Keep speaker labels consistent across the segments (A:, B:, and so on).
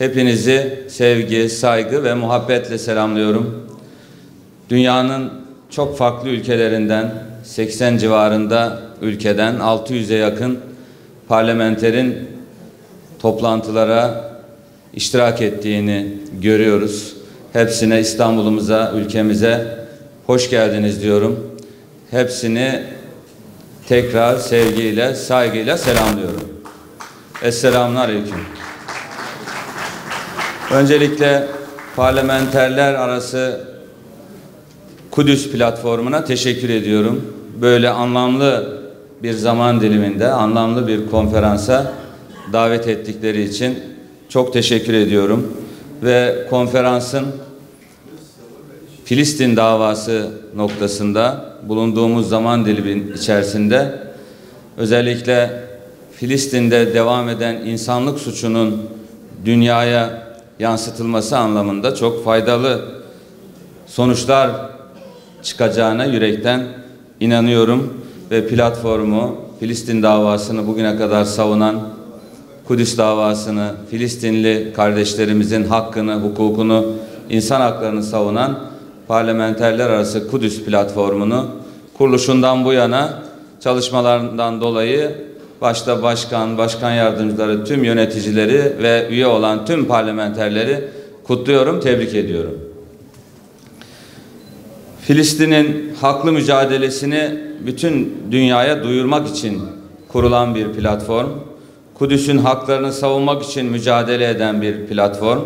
A: Hepinizi sevgi, saygı ve muhabbetle selamlıyorum. Dünyanın çok farklı ülkelerinden, 80 civarında ülkeden 600'e yakın parlamenterin toplantılara iştirak ettiğini görüyoruz. Hepsine İstanbul'umuza, ülkemize hoş geldiniz diyorum. Hepsini tekrar sevgiyle, saygıyla selamlıyorum. Esselamun Aleyküm. Öncelikle parlamenterler arası Kudüs platformuna teşekkür ediyorum. Böyle anlamlı bir zaman diliminde, anlamlı bir konferansa davet ettikleri için çok teşekkür ediyorum. Ve konferansın Filistin davası noktasında bulunduğumuz zaman dilimi içerisinde özellikle Filistin'de devam eden insanlık suçunun dünyaya yansıtılması anlamında çok faydalı sonuçlar çıkacağına yürekten inanıyorum ve platformu, Filistin davasını bugüne kadar savunan, Kudüs davasını, Filistinli kardeşlerimizin hakkını, hukukunu, insan haklarını savunan parlamenterler arası Kudüs platformunu kuruluşundan bu yana çalışmalarından dolayı başta başkan yardımcıları, tüm yöneticileri ve üye olan tüm parlamenterleri kutluyorum, tebrik ediyorum. Filistin'in haklı mücadelesini bütün dünyaya duyurmak için kurulan bir platform, Kudüs'ün haklarını savunmak için mücadele eden bir platform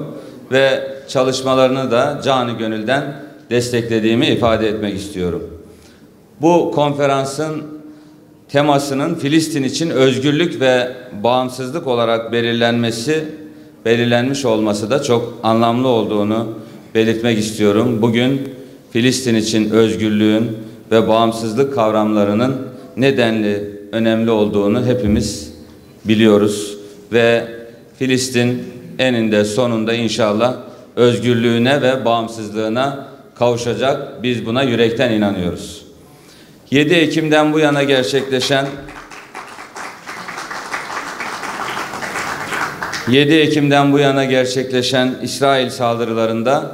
A: ve çalışmalarını da canı gönülden desteklediğimi ifade etmek istiyorum. Bu konferansın temasının Filistin için özgürlük ve bağımsızlık olarak belirlenmiş olması da çok anlamlı olduğunu belirtmek istiyorum. Bugün Filistin için özgürlüğün ve bağımsızlık kavramlarının nedenli önemli olduğunu hepimiz biliyoruz ve Filistin eninde sonunda inşallah özgürlüğüne ve bağımsızlığına kavuşacak. Biz buna yürekten inanıyoruz. 7 Ekim'den bu yana gerçekleşen İsrail saldırılarında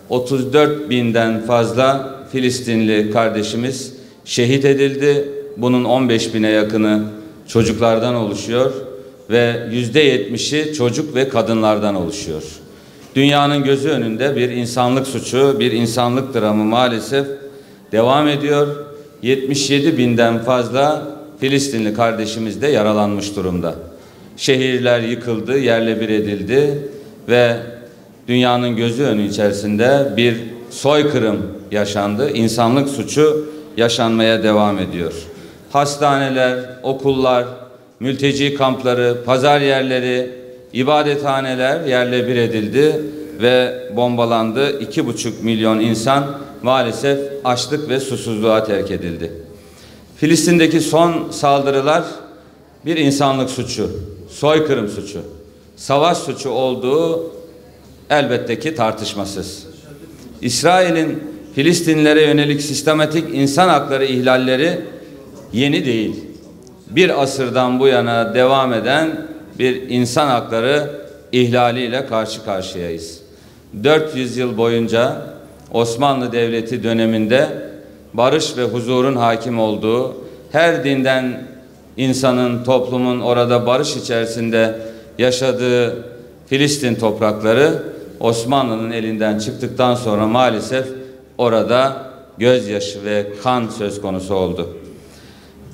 A: 34 binden fazla Filistinli kardeşimiz şehit edildi. Bunun 15 bine yakını çocuklardan oluşuyor ve %70'i çocuk ve kadınlardan oluşuyor. Dünyanın gözü önünde bir insanlık suçu, bir insanlık dramı maalesef devam ediyor. 77 binden fazla Filistinli kardeşimiz de yaralanmış durumda. Şehirler yıkıldı, yerle bir edildi ve dünyanın gözü önü içerisinde bir soykırım yaşandı. İnsanlık suçu yaşanmaya devam ediyor. Hastaneler, okullar, mülteci kampları, pazar yerleri, ibadethaneler yerle bir edildi ve bombalandı. 2,5 milyon insan maalesef açlık ve susuzluğa terk edildi. Filistin'deki son saldırılar bir insanlık suçu, soykırım suçu, savaş suçu olduğu elbette ki tartışmasız. İsrail'in Filistinlilere yönelik sistematik insan hakları ihlalleri yeni değil. Bir asırdan bu yana devam eden bir insan hakları ihlaliyle karşı karşıyayız. 400 yıl boyunca Osmanlı Devleti döneminde barış ve huzurun hakim olduğu, her dinden insanın, toplumun orada barış içerisinde yaşadığı Filistin toprakları Osmanlı'nın elinden çıktıktan sonra maalesef orada gözyaşı ve kan söz konusu oldu.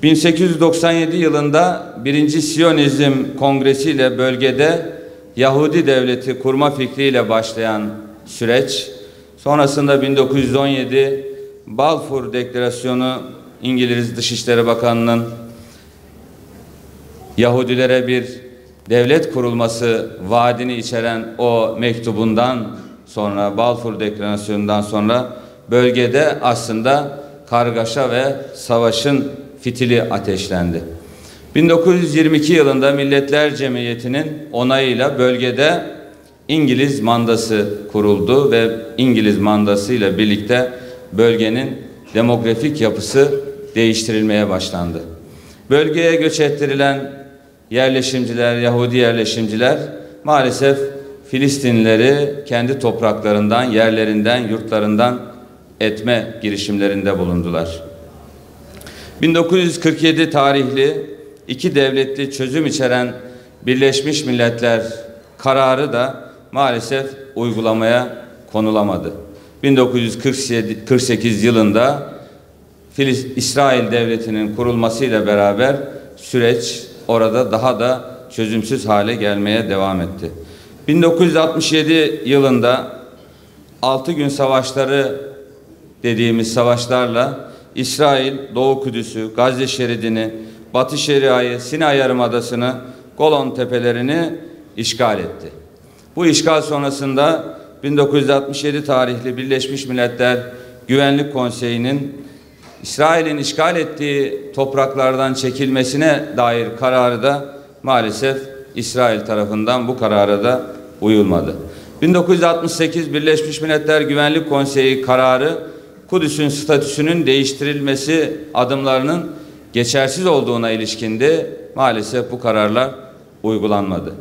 A: 1897 yılında 1. Siyonizm Kongresi ile bölgede Yahudi devleti kurma fikriyle başlayan süreç, sonrasında 1917 Balfour Deklarasyonu, İngiliz Dışişleri Bakanı'nın Yahudilere bir devlet kurulması vaadini içeren o mektubundan sonra, Balfour Deklarasyonu'ndan sonra bölgede aslında kargaşa ve savaşın fitili ateşlendi. 1922 yılında Milletler Cemiyeti'nin onayıyla bölgede İngiliz mandası kuruldu ve İngiliz mandasıyla birlikte bölgenin demografik yapısı değiştirilmeye başlandı. Bölgeye göç ettirilen yerleşimciler, Yahudi yerleşimciler maalesef Filistinlileri kendi topraklarından, yerlerinden, yurtlarından etme girişimlerinde bulundular. 1947 tarihli iki devletli çözüm içeren Birleşmiş Milletler kararı da maalesef uygulamaya konulamadı. 1948 yılında İsrail Devleti'nin kurulmasıyla beraber süreç orada daha da çözümsüz hale gelmeye devam etti. 1967 yılında 6 gün savaşları dediğimiz savaşlarla İsrail Doğu Kudüs'ü, Gazze şeridini, Batı Şeria'yı, Sinay Yarımadası'nı, Golan Tepelerini işgal etti. Bu işgal sonrasında 1967 tarihli Birleşmiş Milletler Güvenlik Konseyi'nin İsrail'in işgal ettiği topraklardan çekilmesine dair kararı da maalesef İsrail tarafından bu karara da uyulmadı. 1968 Birleşmiş Milletler Güvenlik Konseyi kararı Kudüs'ün statüsünün değiştirilmesi adımlarının geçersiz olduğuna ilişkindi. Maalesef bu kararlar uygulanmadı.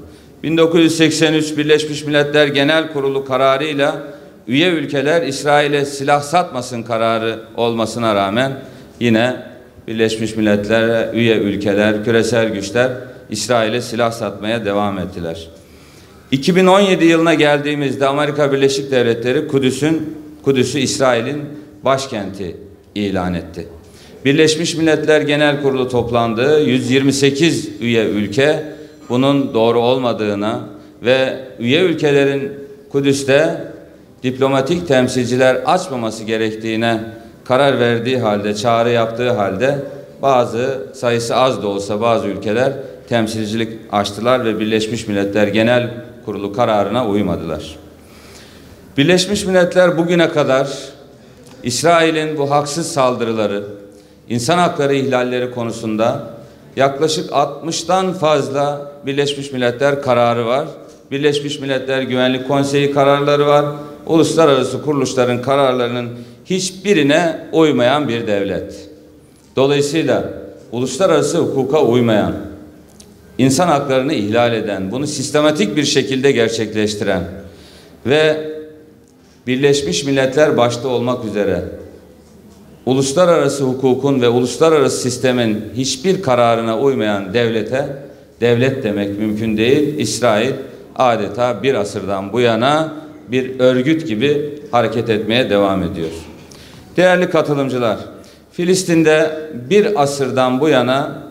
A: 1983 Birleşmiş Milletler Genel Kurulu kararıyla üye ülkeler İsrail'e silah satmasın kararı olmasına rağmen yine Birleşmiş Milletler'e üye ülkeler, küresel güçler İsrail'e silah satmaya devam ettiler. 2017 yılına geldiğimizde Amerika Birleşik Devletleri Kudüs'ü İsrail'in başkenti ilan etti. Birleşmiş Milletler Genel Kurulu toplandı. 128 üye ülke bunun doğru olmadığına ve üye ülkelerin Kudüs'te diplomatik temsilciler açmaması gerektiğine karar verdiği halde, çağrı yaptığı halde bazı sayısı az da olsa bazı ülkeler temsilcilik açtılar ve Birleşmiş Milletler Genel Kurulu kararına uymadılar. Birleşmiş Milletler bugüne kadar İsrail'in bu haksız saldırıları, insan hakları ihlalleri konusunda yaklaşık 60'tan fazla Birleşmiş Milletler kararı var. Birleşmiş Milletler Güvenlik Konseyi kararları var. Uluslararası kuruluşların kararlarının hiçbirine uymayan bir devlet. Dolayısıyla uluslararası hukuka uymayan, insan haklarını ihlal eden, bunu sistematik bir şekilde gerçekleştiren ve Birleşmiş Milletler başta olmak üzere uluslararası hukukun ve uluslararası sistemin hiçbir kararına uymayan devlete devlet demek mümkün değil. İsrail adeta bir asırdan bu yana bir örgüt gibi hareket etmeye devam ediyor. Değerli katılımcılar, Filistin'de bir asırdan bu yana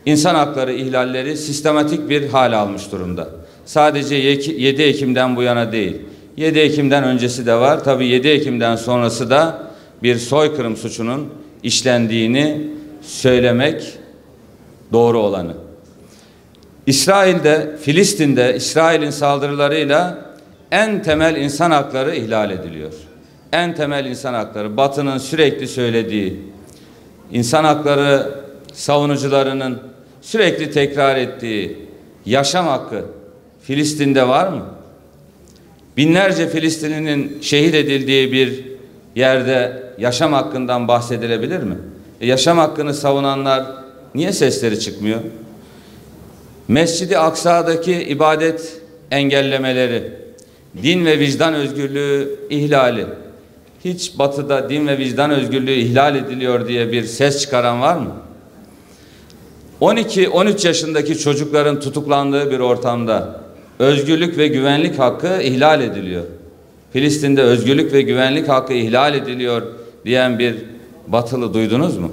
A: insan hakları ihlalleri sistematik bir hal almış durumda. Sadece 7 Ekim'den bu yana değil. 7 Ekim'den öncesi de var. Tabii 7 Ekim'den sonrası da bir soykırım suçunun işlendiğini söylemek doğru olanı. İsrail'de, Filistin'de İsrail'in saldırılarıyla en temel insan hakları ihlal ediliyor. En temel insan hakları, Batı'nın sürekli söylediği, insan hakları savunucularının sürekli tekrar ettiği yaşam hakkı Filistin'de var mı? Binlerce Filistinlinin şehit edildiği bir yerde yaşam hakkından bahsedilebilir mi? Yaşam hakkını savunanlar niye sesleri çıkmıyor? Mescid-i Aksa'daki ibadet engellemeleri, din ve vicdan özgürlüğü ihlali, hiç Batı'da din ve vicdan özgürlüğü ihlal ediliyor diye bir ses çıkaran var mı? 12-13 yaşındaki çocukların tutuklandığı bir ortamda özgürlük ve güvenlik hakkı ihlal ediliyor. Filistin'de özgürlük ve güvenlik hakkı ihlal ediliyor diyen bir Batılı duydunuz mu?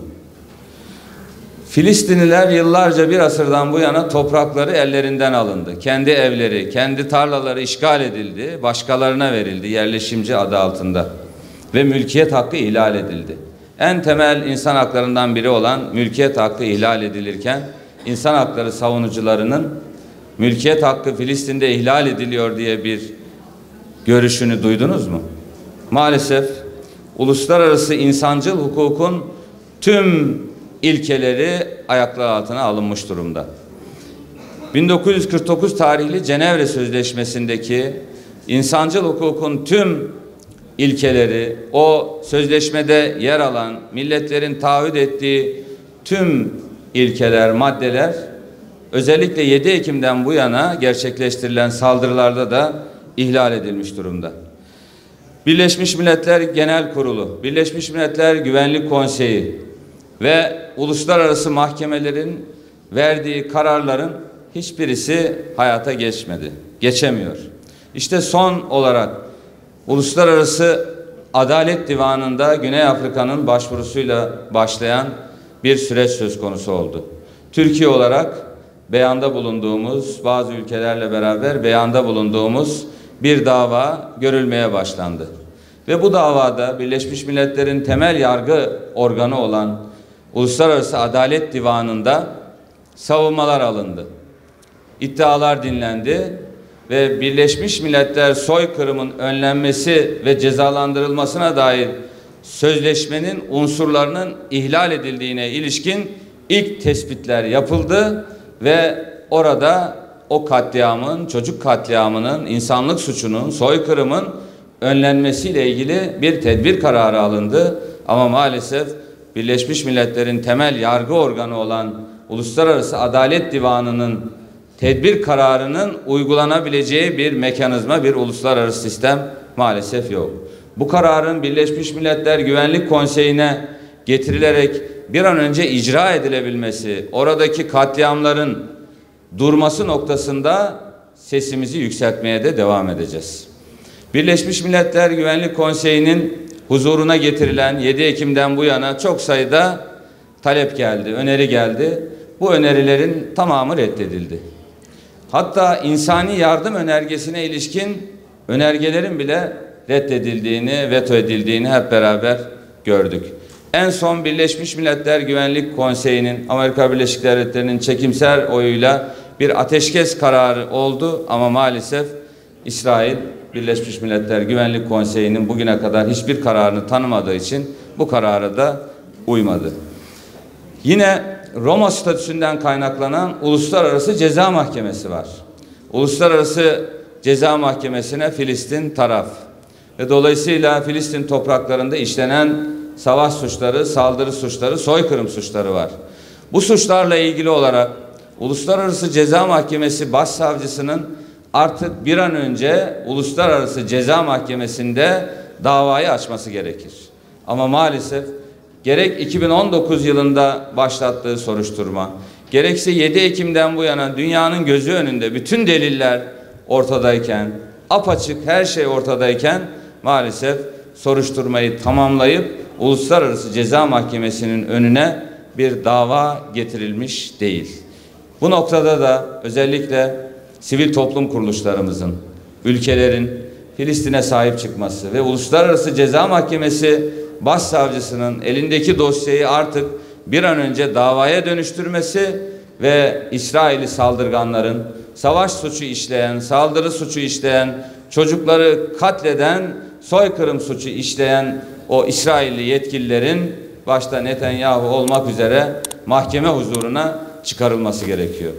A: Filistinliler yıllarca bir asırdan bu yana toprakları ellerinden alındı. Kendi evleri, kendi tarlaları işgal edildi, başkalarına verildi yerleşimci adı altında ve mülkiyet hakkı ihlal edildi. En temel insan haklarından biri olan mülkiyet hakkı ihlal edilirken insan hakları savunucularının mülkiyet hakkı Filistin'de ihlal ediliyor diye bir görüşünü duydunuz mu? Maalesef uluslararası insancıl hukukun tüm ilkeleri ayaklar altına alınmış durumda. 1949 tarihli Cenevre Sözleşmesi'ndeki insancıl hukukun tüm ilkeleri, o sözleşmede yer alan milletlerin taahhüt ettiği tüm ilkeler, maddeler özellikle 7 Ekim'den bu yana gerçekleştirilen saldırılarda da ihlal edilmiş durumda. Birleşmiş Milletler Genel Kurulu, Birleşmiş Milletler Güvenlik Konseyi ve uluslararası mahkemelerin verdiği kararların hiçbirisi hayata geçemiyor. İşte son olarak Uluslararası Adalet Divanı'nda Güney Afrika'nın başvurusuyla başlayan bir süreç söz konusu oldu. Türkiye olarak beyanda bulunduğumuz, bazı ülkelerle beraber beyanda bulunduğumuz bir dava görülmeye başlandı. Ve bu davada Birleşmiş Milletler'in temel yargı organı olan Uluslararası Adalet Divanı'nda savunmalar alındı. İddialar dinlendi ve Birleşmiş Milletler soykırımın önlenmesi ve cezalandırılmasına dair sözleşmenin unsurlarının ihlal edildiğine ilişkin ilk tespitler yapıldı ve orada o katliamın, çocuk katliamının, insanlık suçunun, soykırımın önlenmesiyle ilgili bir tedbir kararı alındı. Ama maalesef Birleşmiş Milletler'in temel yargı organı olan Uluslararası Adalet Divanı'nın tedbir kararının uygulanabileceği bir mekanizma, bir uluslararası sistem maalesef yok. Bu kararın Birleşmiş Milletler Güvenlik Konseyi'ne getirilerek bir an önce icra edilebilmesi, oradaki katliamların durması noktasında sesimizi yükseltmeye de devam edeceğiz. Birleşmiş Milletler Güvenlik Konseyi'nin huzuruna getirilen 7 Ekim'den bu yana çok sayıda talep geldi, öneri geldi. Bu önerilerin tamamı reddedildi. Hatta insani yardım önergesine ilişkin önergelerin bile reddedildiğini, veto edildiğini hep beraber gördük. En son Birleşmiş Milletler Güvenlik Konseyi'nin Amerika Birleşik Devletleri'nin çekimser oyuyla bir ateşkes kararı oldu ama maalesef İsrail Birleşmiş Milletler Güvenlik Konseyi'nin bugüne kadar hiçbir kararını tanımadığı için bu karara da uymadı. Yine Roma statüsünden kaynaklanan Uluslararası Ceza Mahkemesi var. Uluslararası Ceza Mahkemesi'ne Filistin taraf ve dolayısıyla Filistin topraklarında işlenen savaş suçları, saldırı suçları, soykırım suçları var. Bu suçlarla ilgili olarak Uluslararası Ceza Mahkemesi Başsavcısının artık bir an önce Uluslararası Ceza Mahkemesi'nde davayı açması gerekir. Ama maalesef gerek 2019 yılında başlattığı soruşturma, gerekse 7 Ekim'den bu yana dünyanın gözü önünde bütün deliller ortadayken, apaçık her şey ortadayken maalesef soruşturmayı tamamlayıp Uluslararası Ceza Mahkemesi'nin önüne bir dava getirilmiş değil. Bu noktada da özellikle sivil toplum kuruluşlarımızın, ülkelerin Filistin'e sahip çıkması ve Uluslararası Ceza Mahkemesi Başsavcısının elindeki dosyayı artık bir an önce davaya dönüştürmesi ve İsrail'i saldırganların, savaş suçu işleyen, saldırı suçu işleyen, çocukları katleden, soykırım suçu işleyen o İsrailli yetkililerin başta Netanyahu olmak üzere mahkeme huzuruna çıkarılması gerekiyor.